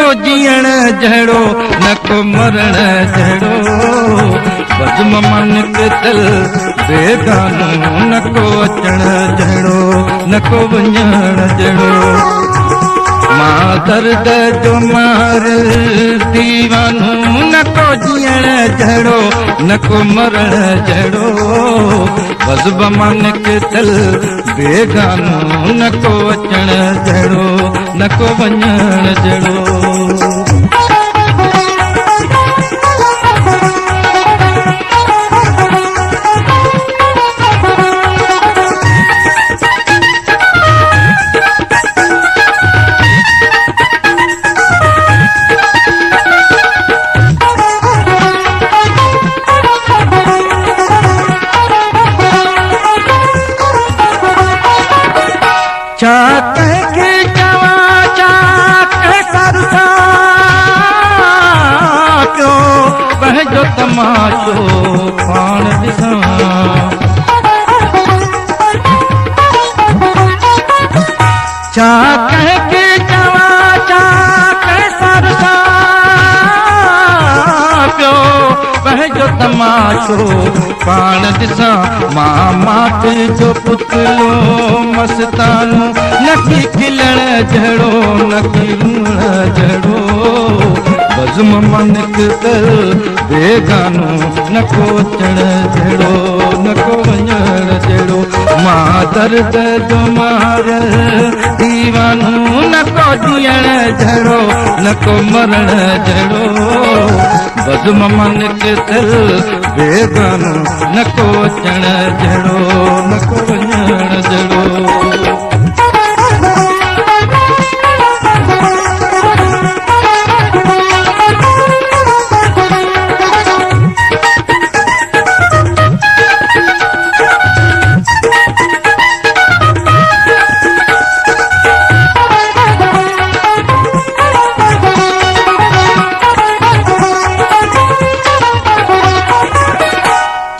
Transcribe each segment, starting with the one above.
को जीअण जहिड़ो न को मरण जहिड़ो बज़म मन के दिल बेगानो न को अचण जहिड़ो न को वञण जहिड़ो मां दर्द जो मार दीवानो न को जीअण जहिड़ो न को मरण जहिड़ो बज़म मन के दिल बेगानो न को अचण जहिड़ो न को वञण जहिड़ो छा कंहिंखे चवां छा कंहिंसां रुसां पियो पंहिंजो तमाशो पाण ॾिसां छा कंहिंखे चवां छा कंहिंसां रुसां पियो पंहिंजो तमाशो पाण ॾिसां मां मात जो पुतलो मस्तानो नकी खिलण जहिड़ो नकी रुअण जहिड़ो बज़म मन के दिल बेगानो न को अचण जहिड़ो न को वञण जहिड़ो मां दर्द जो मार दीवानो न को जीअण जहिड़ो न को मरण जहिड़ो बज़म मन के दिल बेगानो न को अचण जहिड़ो न को वञण जहिड़ो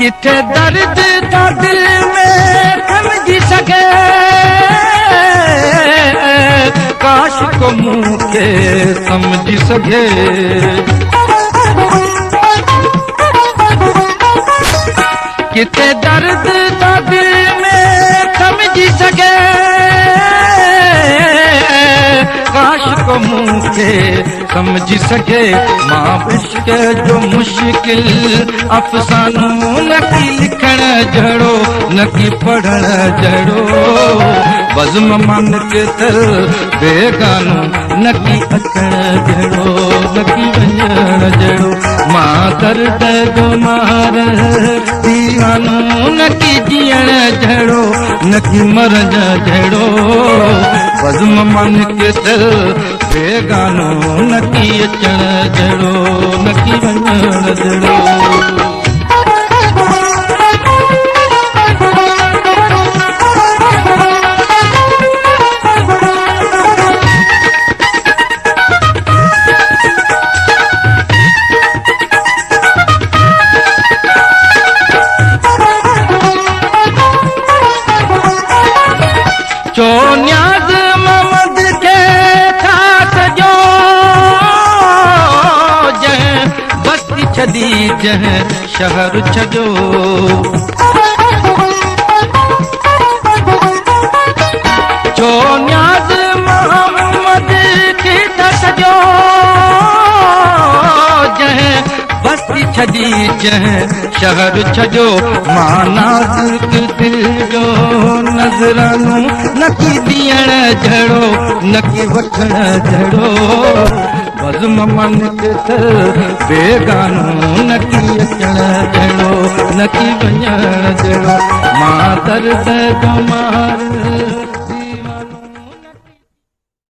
किथे दर्द तो दिल में समझी सके काश को मुंह के समझी सके किथे दर्द तो दिल में समझी सके काश को मुंह के समझी सके मां इश्क जो मुश्किल अफ़सानो न की लिखण जहिड़ो न की पढ़ण जहिड़ो बज़म मन के दिल बेगानो न की अचण जहिड़ो न की वञण जहिड़ो मां दर्द जो मार दीवानो न की जीअण जहिड़ो न की मरण जहिड़ो बज़म मन के दिल बेगानो न की अचण जहिड़ो न की वञण जहिड़ो चो न्याज़ मोहम्मद के ठाठ जो जंहिं बस्ती छॾी जंहिं शहर छॾियो चो न्याज़ मोहम्मद के ठाठ जो जंहिं बस्ती छॾी जंहिं शहर छॾियो मां नाज़ुक दिल जो नज़रानो न की ॾियण जहिड़ो न की वठण जहिड़ो बज़म मन के दिल बेगानो न की अचण जहिड़ो न की वञण जहिड़ो मां दर्द जो मार